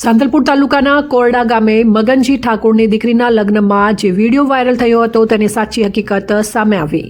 સાંતલપુર તાલુકાના કોરડા ગામે મગનજી ઠાકોરની દીકરીના લગ્નમાં જે વિડીયો વાયરલ થયો હતો તેની સાચી હકીકત સામે આવી।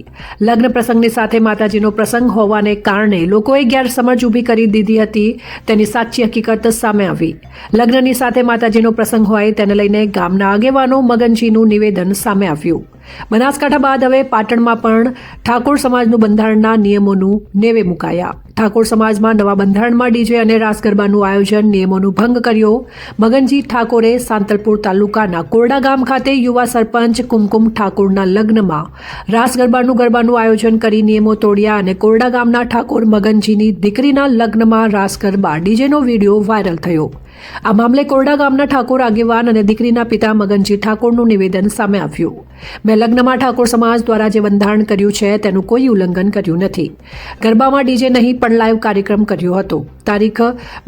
લગ્ન પ્રસંગની સાથે માતાજીનો પ્રસંગ હોવાને કારણે લોકોએ ગેરસમજ ઊભી કરી દીધી હતી તેની સાચી હકીકત સામે આવી। લગ્નની સાથે માતાજીનો પ્રસંગ હોય તેને લઈને ગામના આગેવાનો મગનજીનું નિવેદન સામે આવ્યું। બનાસકાંઠા બાદ હવે પાટણમાં પણ ઠાકોર સમાજનું બંધારણના નિયમોનું નેવે મુકાયા। ઠાકોર સમાજમાં નવા બંધારણમાં ડીજે અને રાસ ગરબાનું આયોજન નિયમોનું ભંગ કર્યો। મગનજી ઠાકોરે સાંતલપુર તાલુકાના કોરડા ગામ ખાતે યુવા સરપંચ કુમકુમ ઠાકોરના લગ્નમાં રાસ ગરબાનું આયોજન કરી નિયમો તોડ્યા અને કોરડા ગામના ઠાકોર મગનજીની દીકરીના લગ્નમાં રાસ ગરબા ડીજેનો વિડીયો વાયરલ થયો। આ મામલે કોરડા ગામના ઠાકોર આગેવાન અને દીકરીના પિતા મગનજી ઠાકોરનું નિવેદન સામે આવ્યું। મેં લગ્નમાં ઠાકોર સમાજ દ્વારા જે બંધારણ કર્યું છે તેનું કોઈ ઉલ્લંઘન કર્યું નથી। ગરબામાં ડીજે નહીં પણ લાઈવ કાર્યક્રમ કર્યો હતો। તારીખ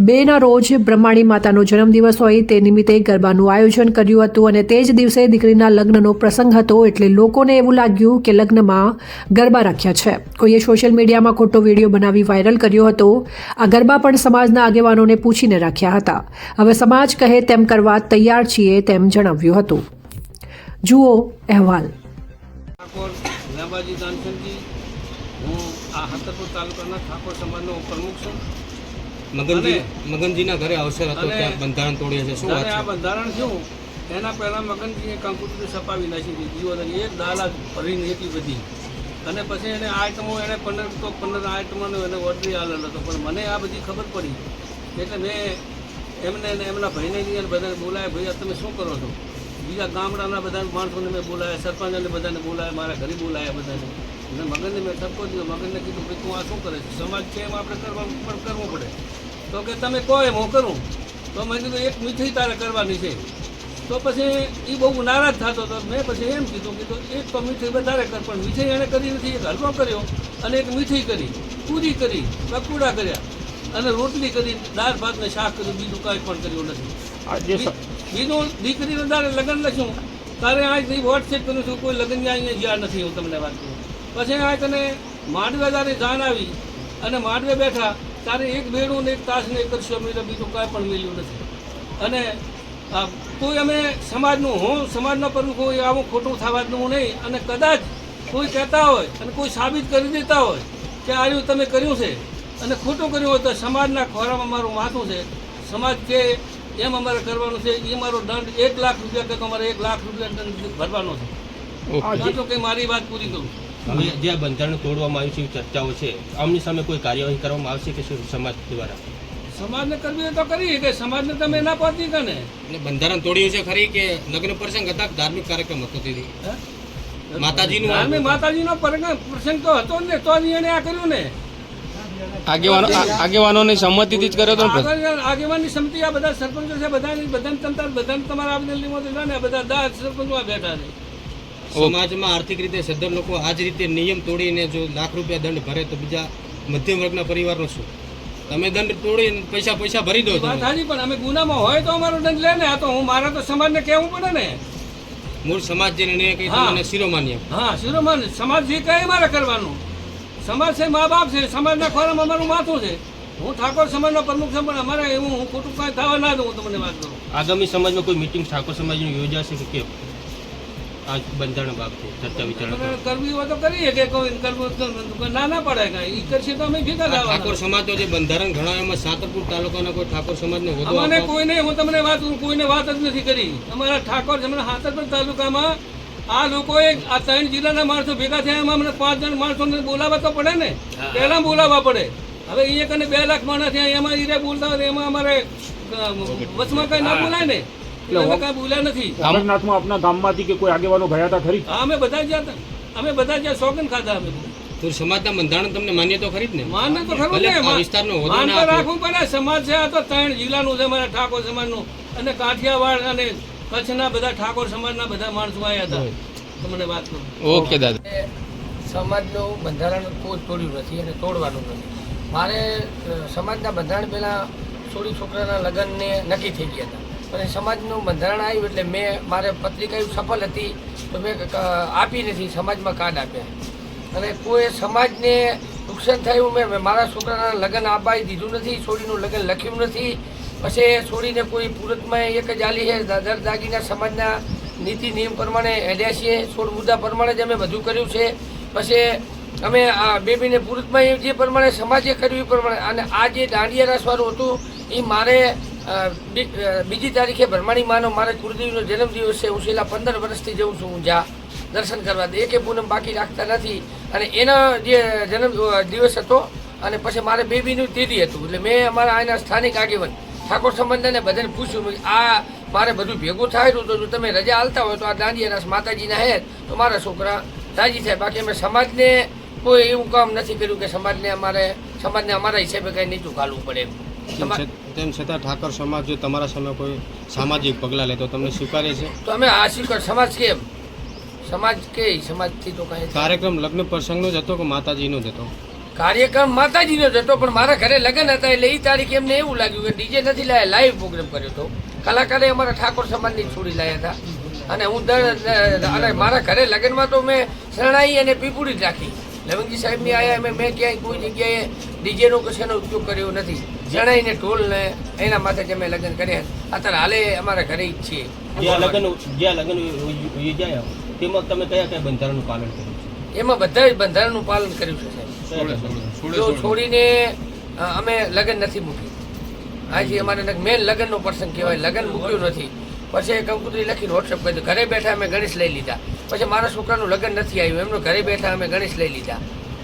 2ના રોજ બ્રહ્માણી માતાનો જન્મદિવસ હોય તે નિમિત્તે ગરબાનું આયોજન કર્યું હતું અને તે જ દિવસે દીકરીના લગ્નનો પ્રસંગ હતો એટલે લોકોને એવું લાગ્યું કે લગ્નમાં ગરબા રાખ્યા છે। કોઈએ સોશિયલ મીડિયામાં ખોટો વિડીયો બનાવી વાયરલ કર્યો હતો। આ ગરબા પણ સમાજના આગેવાનોને પૂછીને રાખ્યા હતા। હવે સમાજ કહે તેમ કરવા તૈયાર છીએ તેમ જણાવ્યું હતું। જુઓ અહેવાલ। ઠાકોર લાંબાજી દાનચંદજી, હું આ સાંતલપુર તાલુકાના ઠાકોર સમાજનો પ્રમુખ છું। મગનજીના ઘરે અવસર હતો ત્યાં બંધારણ તોડ્યા છે, શું વાત છે? આ બંધારણ થયું એના પહેલાં મગનજીએ કંકુતરી સપાવી નાખી હતી જીવોની એક દાલા ભરીને એટલી બધી, અને પછી એને આઈટમો એને 15 આઈટમોનો એને ઓર્ડર આવેલો હતો, પણ મને આ બધી ખબર પડી એટલે મેં એમને એમના ભાઈને બધાને બોલાવ્યા, ભાઈ તમે શું કરો છો? બીજા ગામડાના બધા માણસોને મેં બોલાવ્યા, સરપંચને બધાને બોલાવ્યા, મારા ઘરે બોલાવ્યા બધાને, અને મગનને મેં ઠપકો દીધો। મગનને કીધું ભાઈ તું આ શું કરે છે? સમાજ છે એમ આપણે કરવું પડે। તો કે તમે કહો એમ હું કરું। તો મેં કીધું એક મીઠાઈ તારે કરવાની છે। તો પછી એ બહુ નારાજ થતો હતો। મેં પછી એમ કીધું એક તો મીઠાઈ વધારે કર, પણ મીઠાઈ એણે કરી નથી। એક હલવો કર્યો અને એક મીઠાઈ કરી, પૂરી કરી, પકોડા કર્યા અને રોટલી કરી, દાળ ભાત ને શાક કર્યું, બીજું કાંઈ પણ કર્યું નથી। બીજું દીકરીને તારે લગ્ન લખ્યું તારે આજથી વોટ્સએપ કરું છું, કોઈ લગ્ન અહીંયા જ્યાં નથી, હું તમને વાત કરું। પછી આ તને માંડવે તારે જાન આવી અને માંડવે બેઠા તારે એક બેડું ને એક તાસ ને એક જ મિલે, બીજું કાંઈ પણ મિલ્યું નથી। અને કોઈ અમે સમાજનું, હું સમાજનો પ્રમુખ હું આવું ખોટું થવા દઉં નહીં। અને કદાચ કોઈ કહેતા હોય અને કોઈ સાબિત કરી દેતા હોય કે આવું તમે કર્યું છે અને ખોટું કર્યું હોય તો સમાજના ખોરામાં મારું માથું છે। સમાજ કે એમ અમારે કરવાનું છે। એ મારો દંડ 1 લાખ રૂપિયા કે અમારે 1 લાખ રૂપિયા દંડ ભરવાનો છે। તો કંઈ મારી વાત પૂરી કરું। હવે જે આ બંધારણ તોડવામાં આવ્યું છે ચર્ચાઓ છે, આમની સામે કોઈ કાર્યવાહી કરવામાં આવશે કે શું સમાજ દ્વારા? સમાજને કરવી હોય તો કરીએ કે સમાજને તમે ના પહોંચી કે ને બંધારણ તોડ્યું છે ખરી કે લગ્ન પ્રસંગ હતા, ધાર્મિક કાર્યક્રમ હતો? તેથી માતાજીનો પ્રસંગ તો હતો જ ને, તો જ એને આ કર્યું ને। આગેવાનોની સંમતિથી જ કર્યો હતો? આગેવાનની સંમતિ આ બધા સરપંચો છે, બધાને તમારા આવેદન ને બધા સરપંચો બેઠા છે। સમાજમાં આર્થિક રીતે સદ્ધર લોકો આ જ રીતે નિયમ તોડીને જો લાખ રૂપિયા દંડ ભરે તો બીજા મધ્યમ વર્ગના પરિવારનો શું? તમે દંડ તોડીને પૈસા ભરી દો। વાત સાચી, પણ અમે ગુનામાં હોય તો અમારો દંડ લે ને। આ તો હું મારા તો સમાજને કહેવું પડે ને। મૂળ સમાજ જે નિર્ણય કહી તમને શિરોમાન્ય? હા, શિરોમાન્ય સમાજ જે કહે મારે કરવાનું। સમાજ છે, મા બાપ છે, સમાજના ખોરામાં અમારું માથું છે। હું ઠાકોર સમાજનો પ્રમુખ છું, પણ અમારે એવું હું ખોટું કાંઈ થવા ના દઉં। હું તમને વાત કરું, આગામી સમાજમાં કોઈ મિટિંગ ઠાકોર સમાજની યોજાશે કે કેમ? આ બંધારણ બાબતે ચર્ચા વિચારણા કરવી હોય તો કરીએ કે કોઈ કરવું ના પડે કાંઈ એ કરશે તો અમે ભેગા થવા। ઠાકોર સમાજનો જે બંધારણ ઘણા એમાં સાંતલપુર તાલુકાના કોઈ ઠાકોર સમાજને હોદ્દો મને કોઈને, હું તમને વાત કરું, કોઈને વાત જ નથી કરી। અમારા ઠાકોર સાંતલપુર તાલુકામાં આ લોકોએ આ 3 જિલ્લાના માણસો ભેગા થયા, એમાં અમને 5 જણ માણસોને બોલાવવા તો પડે ને, પહેલાં બોલાવવા પડે। હવે એક અને 2 લાખ માણસ થયા, એમાં હીરે બોલતા હોય એમાં અમારે વચમાં કઈ ના બોલાય ને, અમે કઈ બોલ્યા નથી। અમરનાથમાં આપના ગામમાંથી કે કોઈ આગેવાનો ગયા હતા ખરી? હા, અમે બધા જ્યાં સોગન ખાધા। અમે તો સમાજના બંધારણ તમને માન્ય તો ખરી જ ને? માન્ય તો ખરું ને, વિસ્તારનો માન તો રાખવું પડે। સમાજ છે, આ તો 3 જિલ્લાનું છે અમારા ઠાકોર સમાજનું, અને કાઠિયાવાડ અને કચ્છના બધા ઠાકોર સમાજના બધા માણસો આવ્યા હતા। તમને વાત કરું। ઓકે દાદા, સમાજનું બંધારણ કોઈ તોડ્યું નથી અને તોડવાનું નથી। મારે સમાજના બંધારણ પહેલાં છોકરાના લગ્નને નક્કી થઈ ગયા હતા, અને સમાજનું બંધારણ આવ્યું એટલે મારે પત્રિકા સફળ હતી તો મેં આપી નથી, સમાજમાં કાર્ડ આપ્યા। અને કોઈ સમાજને નુકસાન થયું મેં મારા છોકરાના લગ્ન આપાઈ દીધું નથી, છોડીનું લગ્ન લખ્યું નથી, પછી છોડીને કોઈ પુરતમાં એક જ આલી છે દર દાગીના સમાજના નીતિ નિયમ પ્રમાણે હેડ્યા છીએ 16 મુદ્દા પ્રમાણે જ અમે બધું કર્યું છે પછી અમે આ બેબીને પુરતમાં જે પ્રમાણે સમાજે કર્યું એ પ્રમાણે અને આ જે દાંડિયા રાસવાળું હતું એ મારે બીજી તારીખે ભરમાણી માનો મારે કુળદેવીનો જન્મદિવસ છે હું છેલ્લા 15 વર્ષથી જઉં છું હું જા દર્શન કરવા એકે પૂનમ બાકી રાખતા નથી અને એનો જે જન્મ દિવસ હતો અને પછી મારે બેબીનું તિથિ હતું એટલે મેં અમારા અહીંના સ્થાનિક આગેવાન ઠાકોર સંબંધને બધાને પૂછ્યું આ મારે બધું ભેગું થાય તો જો તમે રજા હાલતા હોય તો આ દાંડિયા રાસ માતાજીના હે તો મારા છોકરા રાજી થાય બાકી અમે સમાજને કોઈ એવું કામ નથી કર્યું કે સમાજને અમારા હિસાબે કંઈ નીચું ઘાલવું પડે તેમ છતાં ઠાકર સમાજ જો તમારા સામે કોઈ સામાજિક પગલાં લે તો તમને સ્વીકારે છે તો અમે આ સ્વીકાર સમાજ કેમ સમાજથી તો કાંઈ કાર્યક્રમ લગ્ન પ્રસંગનો જ હતો કે માતાજીનો જ હતો કાર્યક્રમ માતાજીનો જ હતો પણ મારા ઘરે લગ્ન હતા એટલે એ તારીખે એમને એવું લાગ્યું કે ડીજે નથી લાયા લાઈવ પ્રોગ્રામ કર્યો હતો કલાકારે અમારા ઠાકોર સમાજની છોડી લાયા હતા અને હું અને મારા ઘરે લગ્નમાં તો મેં શરણાઈ અને પીપુડી જ રાખી લવંગી સાહેબની આયા મેં ક્યાંય કોઈ જગ્યાએ ડીજેનો કશાનો ઉપયોગ કર્યો નથી શરણાઈને ઢોલને એના માથે જ અમે લગ્ન કર્યા અત્યારે હાલે અમારા ઘરે જ છીએ જ્યાં લગ્ન યોજાયા તેમાં તમે કયા બંધારણનું પાલન કર્યું છે? એમાં બધા જ બંધારણનું પાલન કર્યું છે સાહેબ જો છોડીને અમે લગ્ન નથી મૂક્યું આજે અમારે મેન લગ્નનો પ્રસંગ કહેવાય લગ્ન મૂક્યું નથી પછી કંકુતરી લખીને વોટ્સઅપ કરી ઘરે બેઠા અમે ગણેશ લઈ લીધા પછી મારા છોકરાનું લગ્ન નથી આવ્યું એમનું ઘરે બેઠા અમે ગણેશ લઈ લીધા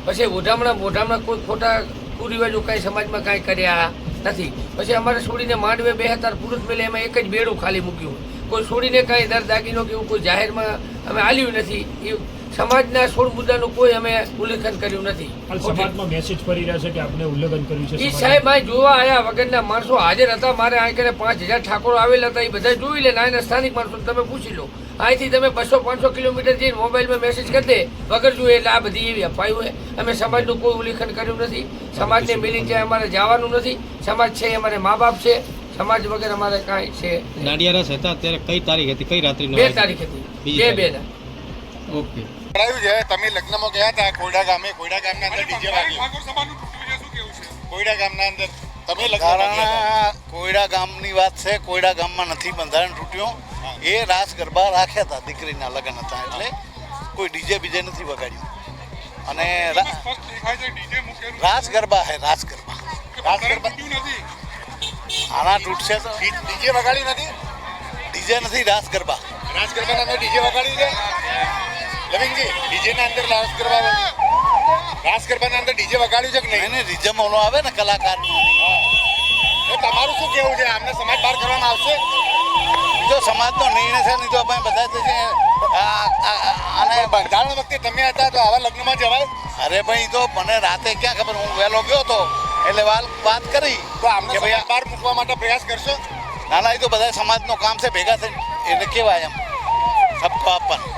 પછી મોઢામણા કોઈ ખોટા કુરિવાજો કાંઈ સમાજમાં કાંઈ કર્યા નથી પછી અમારે છોડીને માંડવે બે હતા પુરુષ મેલે એમાં એક જ બેડું ખાલી મૂક્યું કોઈ છોડીને કાંઈ દર દાગીનો કે એવું કોઈ જાહેરમાં અમે આલ્યું નથી એ સમાજના 16 મુદ્દાનું કોઈ અમે ઉલ્લેખન કર્યું નથી સમાજમાં મેસેજ ફરી રહ્યા છે કે આપણે ઉલ્લંઘન કર્યું છે એ સાહેબ અહીં જોવા આવ્યા વગરના માણસો હાજર હતા મારે અહીં કરે 5000 ઠાકોરો આવેલા હતા એ બધા જોઈ લે અહીંના સ્થાનિક માણસો તમે પૂછી લો અહીંથી તમે 200-500 કિલોમીટર જઈને મોબાઈલમાં મેસેજ કરી દે વગર જોઈએ એટલે આ બધી એવી અફવાઓ હોય અમે સમાજનું કોઈ ઉલ્લેખન કર્યું નથી સમાજને મિલી જાય અમારે જવાનું નથી સમાજ છે અમારે મા બાપ છે સમાજ વગર અમારે કાંઈ છે દાંડિયા રાસ હતા ત્યારે કઈ તારીખ હતી કઈ રાત્રિ 2 તારીખ હતી 2/2 ઓકે કરાયું છે તમે લગ્નમાં ગયા હતા કોયડા ગામના અંદર ડીજે વાગ્યું કોયડા ગામના અંદર તમે લગ્ન કોયડા ગામની વાત છે કોયડા ગામમાં નથી બંધારણ તૂટ્યું એ રાસ ગરબા રાખ્યા હતા દીકરીના લગ્ન હતા એટલે કોઈ ડીજે બીજે નથી વગાડ્યું અને રાસ ગરબા હે રાસ ગરબા આના તૂટશે તો ડીજે વગાડ્યું નથી ડીજે નથી રાસ ગરબાના અંદર ડીજે વગાડ્યું છે લવિંગજી ડીજેના અંદર રાસ ગરબાના અંદર ડીજે વગાડ્યું છે કે નહીં એને રિઝમ ઓનો આવે ને કલાકાર તમારું શું કેવું છે આમને સમાજ બહાર કરવામાં આવશે બીજો સમાજનો નિર્ણય છે નહીં તો અમે બધા અને બંધારણ વખતે તમે હતા તો આવા લગ્નમાં જવાય અરે ભાઈ તો મને રાતે ક્યાં ખબર હું વહેલો ગયો હતો એટલે વાત કરી તો આમને બહાર મૂકવા માટે પ્રયાસ કરશો ના એ તો બધા સમાજનું કામ છે ભેગા થઈને એટલે કેવાય એમ સબકો આપવાનું